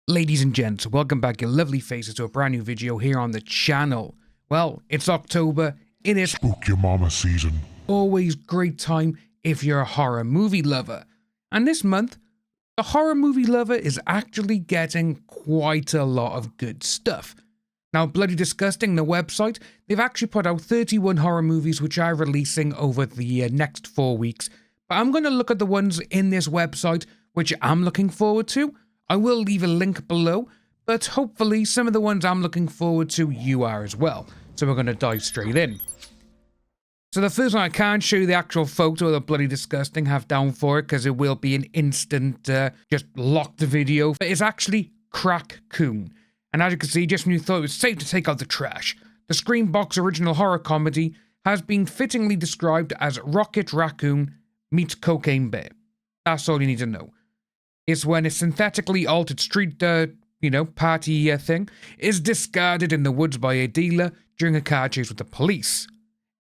Ladies and gents, welcome back your lovely faces to a brand new video here on the channel. Well, it's October, it is Spook Your Mama season. always great time if you're a horror movie lover. And this month, the horror movie lover is actually getting quite a lot of good stuff. Now, Bloody Disgusting, the website, they've actually put out 31 horror movies which are releasing over the next 4 weeks. But I'm going to look at the ones in this website which I'm looking forward to. I will leave a link below, but hopefully some of the ones I'm looking forward to you are as well. So we're going to dive straight in. So the first one, I can't show you the actual photo that Bloody Disgusting have down for it because it will be an instant, just lock the video. But it's actually Crack Coon. And as you can see, just when you thought it was safe to take out the trash, the Screambox original horror comedy has been fittingly described as Rocket Raccoon meets Cocaine Bear. That's all you need to know. Is when a synthetically altered street, party thing is discarded in the woods by a dealer during a car chase with the police.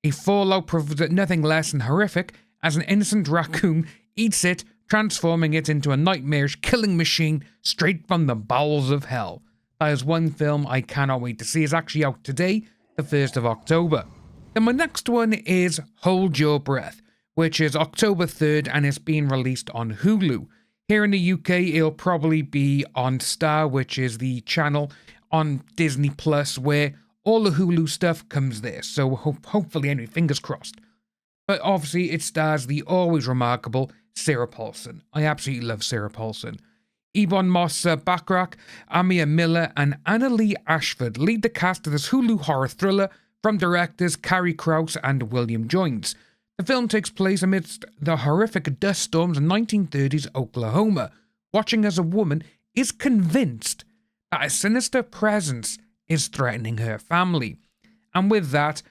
A fallout proves that nothing less than horrific as an innocent raccoon eats it, transforming it into a nightmarish killing machine straight from the bowels of hell. That is one film I cannot wait to see. It's actually out today, the 1st of October. Then my next one is Hold Your Breath, which is October 3rd and is being released on Hulu. Here in the UK, it'll probably be on Star, which is the channel on Disney Plus, where all the Hulu stuff comes there. So hopefully, anyway, fingers crossed. But obviously, it stars the always remarkable Sarah Paulson. I absolutely love Sarah Paulson. Ebon Moss-Bachrach, Amia Miller, and Annalee Ashford lead the cast of this Hulu horror thriller from directors Carrie Krause and William Joines. The film takes place amidst the horrific dust storms of 1930s Oklahoma, watching as a woman is convinced that a sinister presence is threatening her family. And with that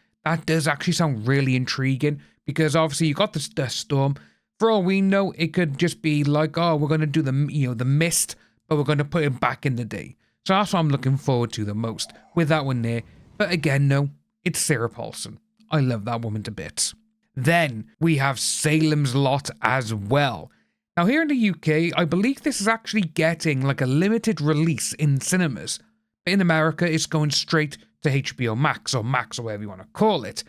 does actually sound really intriguing, because obviously you got this dust storm. For all we know, it could just be like, oh, we're going to do the mist, but we're going to put it back in the day. So that's what I'm looking forward to the most with that one there. But again, no, it's Sarah Paulson. I love that woman to bits. Then we have Salem's Lot as well. Now here in the UK, I believe this is actually getting like a limited release in cinemas. But in America, it's going straight to HBO Max or whatever you want to call it.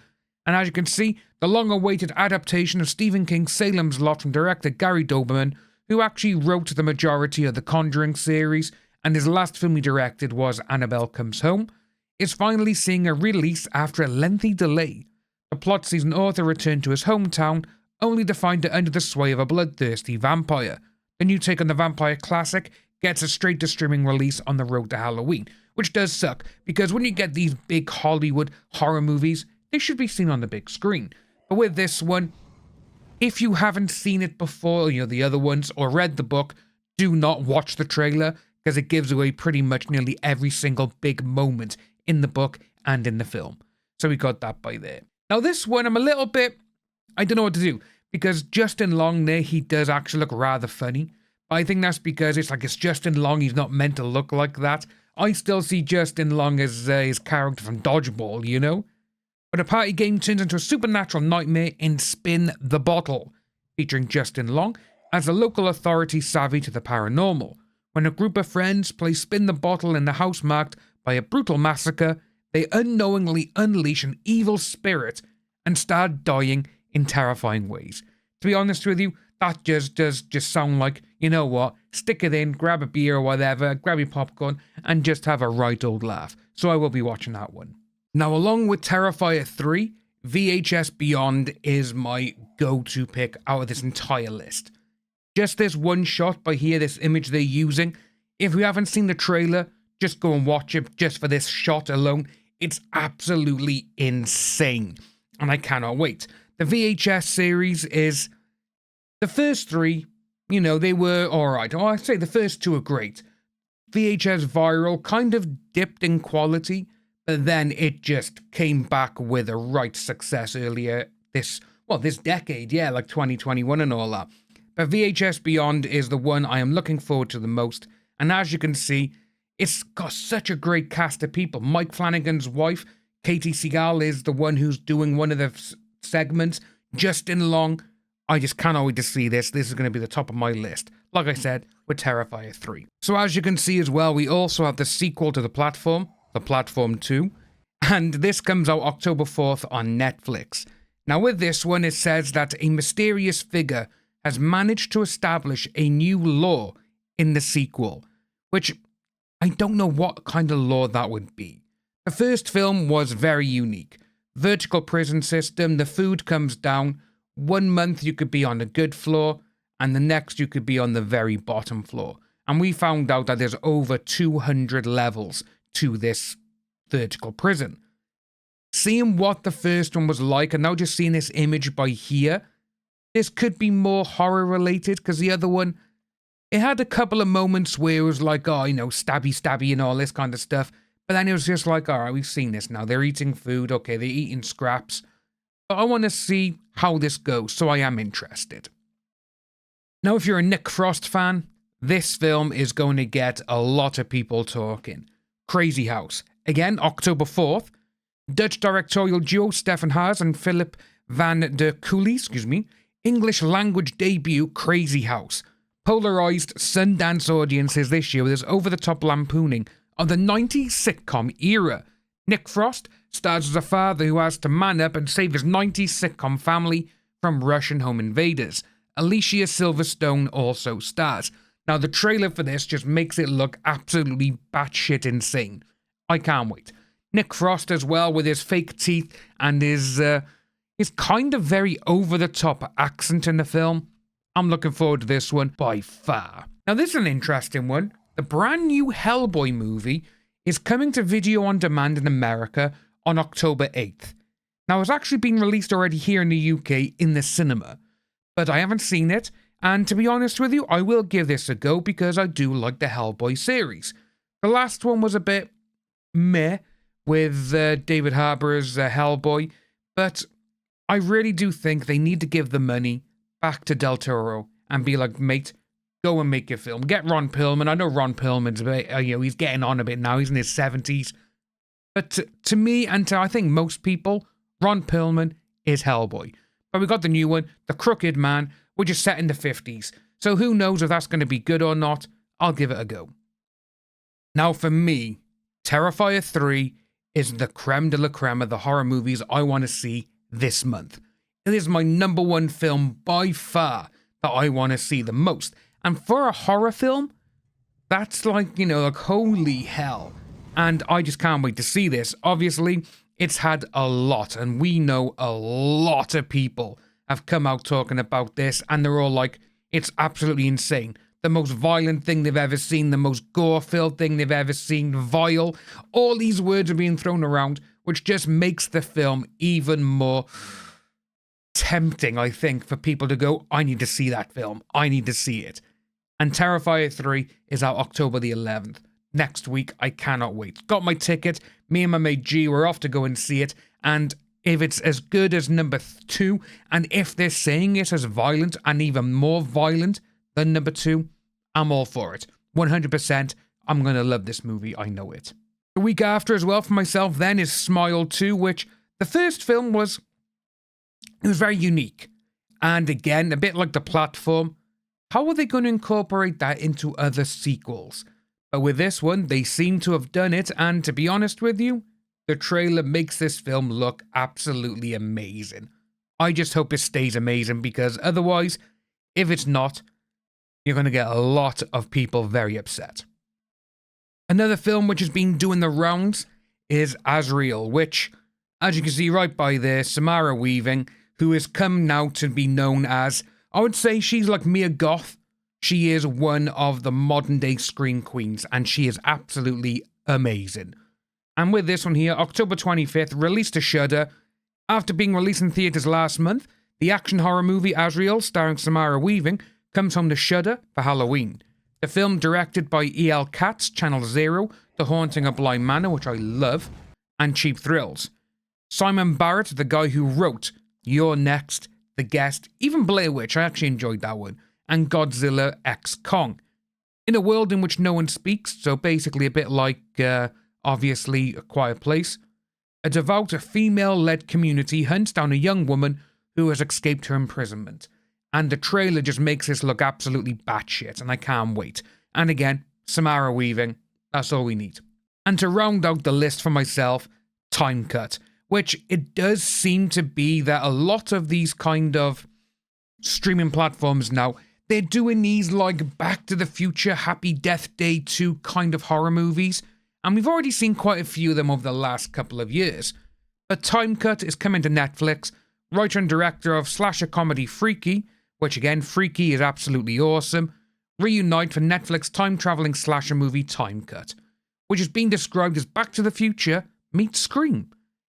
And as you can see, the long-awaited adaptation of Stephen King's Salem's Lot from director Gary Doberman, who actually wrote the majority of the Conjuring series, and his last film he directed was Annabelle Comes Home, is finally seeing a release after a lengthy delay. The plot sees an author return to his hometown, only to find it under the sway of a bloodthirsty vampire. The new take on the vampire classic gets a straight-to-streaming release on the road to Halloween, which does suck, because when you get these big Hollywood horror movies, they should be seen on the big screen. But with this one, if you haven't seen it before, the other ones, or read the book, do not watch the trailer, because it gives away pretty much nearly every single big moment in the book and in the film. So we got that by there. Now this one, I'm a little bit, I don't know what to do, because Justin Long there, he does actually look rather funny. I think that's because it's Justin Long, he's not meant to look like that. I still see Justin Long as his character from Dodgeball, But a party game turns into a supernatural nightmare in Spin the Bottle, featuring Justin Long as a local authority savvy to the paranormal. When a group of friends play Spin the Bottle in the house marked by a brutal massacre, they unknowingly unleash an evil spirit and start dying in terrifying ways. To be honest with you, that does sound like, you know what, stick it in, grab a beer or whatever, grab your popcorn, and just have a right old laugh. So I will be watching that one. Now, along with Terrifier 3, VHS Beyond is my go-to pick out of this entire list. Just this one shot by here, this image they're using. If you haven't seen the trailer, just go and watch it just for this shot alone. It's absolutely insane, and I cannot wait. The VHS series is... The first 3, they were alright. Oh, I'd say the first 2 are great. VHS Viral kind of dipped in quality, but then it just came back with a right success earlier this decade, like 2021 and all that. But VHS Beyond is the one I am looking forward to the most, and as you can see, it's got such a great cast of people. Mike Flanagan's wife, Katie Seagal, is the one who's doing one of the segments. Justin Long, I just cannot wait to see this. This is going to be the top of my list. like I said, with Terrifier 3. So as you can see as well, we also have the sequel to The Platform 2, and this comes out October 4th on Netflix. Now with this one, it says that a mysterious figure has managed to establish a new law in the sequel, which I don't know what kind of law that would be. The first film was very unique. Vertical prison system, the food comes down. 1 month you could be on the good floor, and the next you could be on the very bottom floor. And we found out that there's over 200 levels to this vertical prison. Seeing what the first one was like, and now just seeing this image by here, this could be more horror related, because the other one, it had a couple of moments where it was like, oh, you know, stabby and all this kind of stuff. But then it was just like, all right, we've seen this now. They're eating food. Okay, they're eating scraps. But I want to see how this goes, so I am interested. Now, if you're a Nick Frost fan, this film is going to get a lot of people talking. Crazy House. Again, October 4th. Dutch directorial duo Stefan Haas and Philip van der Kulle, English language debut Crazy House. Polarized Sundance audiences this year with his over-the-top lampooning of the 90s sitcom era. Nick Frost stars as a father who has to man up and save his 90s sitcom family from Russian home invaders. Alicia Silverstone also stars. Now, the trailer for this just makes it look absolutely batshit insane. I can't wait. Nick Frost as well, with his fake teeth and his kind of very over-the-top accent in the film. I'm looking forward to this one by far. Now, this is an interesting one. The brand new Hellboy movie is coming to video on demand in America on October 8th. Now, it's actually been released already here in the UK in the cinema, but I haven't seen it, and to be honest with you, I will give this a go because I do like the Hellboy series. The last one was a bit meh with David Harbour's Hellboy, but I really do think they need to give the money back to Del Toro and be like, mate, go and make your film. Get Ron Perlman. I know Ron Perlman's a bit, he's getting on a bit now. He's in his 70s. But to me, and to I think most people, Ron Perlman is Hellboy. But we got the new one, The Crooked Man, which is set in the 50s. So who knows if that's going to be good or not. I'll give it a go. Now for me, Terrifier 3 is the creme de la creme of the horror movies I want to see this month. It is my number one film by far that I want to see the most. And for a horror film, that's like, like holy hell. And I just can't wait to see this. Obviously, it's had a lot, and we know a lot of people have come out talking about this, and they're all like, it's absolutely insane. The most violent thing they've ever seen, the most gore-filled thing they've ever seen, vile. All these words are being thrown around, which just makes the film even more tempting, I think, for people to go, I need to see that film. I need to see it. And Terrifier 3 is out October the 11th. Next week, I cannot wait. Got my ticket. Me and my mate G were off to go and see it. And if it's as good as number 2, and if they're saying it as violent and even more violent than number 2, I'm all for it. 100%. I'm going to love this movie. I know it. The week after as well for myself then is Smile 2, which the first film was very unique. And again, a bit like The Platform. How are they going to incorporate that into other sequels? But with this one, they seem to have done it, and to be honest with you, the trailer makes this film look absolutely amazing. I just hope it stays amazing, because otherwise, if it's not, you're going to get a lot of people very upset. Another film which has been doing the rounds is Azrael, which, as you can see right by there, Samara Weaving, who has come now to be known as, I would say she's like Mia Goth. She is one of the modern day scream queens, and she is absolutely amazing. And with this one here, October 25th, released to Shudder. After being released in theatres last month, the action horror movie Azrael, starring Samara Weaving, comes home to Shudder for Halloween. The film, directed by E.L. Katz, Channel Zero, The Haunting of Bly Manor, which I love, and Cheap Thrills. Simon Barrett, the guy who wrote You're Next, The Guest, even Blair Witch, I actually enjoyed that one, and Godzilla x Kong. In a world in which no one speaks, so basically a bit like, obviously, A Quiet Place, a devout female-led community hunts down a young woman who has escaped her imprisonment. and the trailer just makes this look absolutely batshit, and I can't wait. And again, Samara Weaving, that's all we need. And to round out the list for myself, Time Cut, which it does seem to be that a lot of these kind of streaming platforms now, they're doing these like Back to the Future, Happy Death Day 2 kind of horror movies, and we've already seen quite a few of them over the last couple of years. But Time Cut is coming to Netflix, writer and director of slasher comedy Freaky, which again, Freaky is absolutely awesome, reunite for Netflix time-traveling slasher movie Time Cut, which is being described as Back to the Future meets Scream.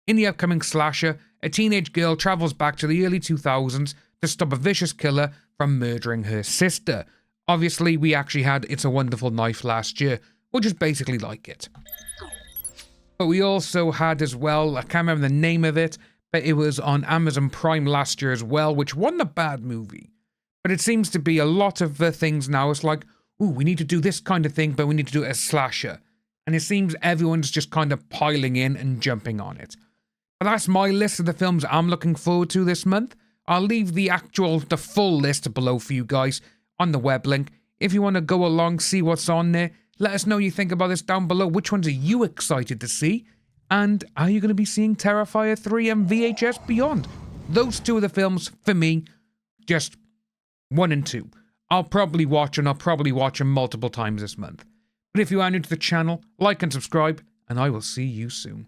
In the upcoming slasher, a teenage girl travels back to the early 2000s to stop a vicious killer from murdering her sister. Obviously, we actually had It's a Wonderful Knife last year, which is basically like it. But we also had as well, I can't remember the name of it, but it was on Amazon Prime last year as well, which wasn't a bad movie. But it seems to be a lot of the things now, it's like, ooh, we need to do this kind of thing, but we need to do it as slasher. And it seems everyone's just kind of piling in and jumping on it. But that's my list of the films I'm looking forward to this month. I'll leave the full list below for you guys on the web link. If you want to go along, see what's on there, let us know what you think about this down below. Which ones are you excited to see? And are you going to be seeing Terrifier 3 and VHS Beyond? Those two are the films, for me, just 1 and 2. I'll probably watch them multiple times this month. But if you are new to the channel, like and subscribe, and I will see you soon.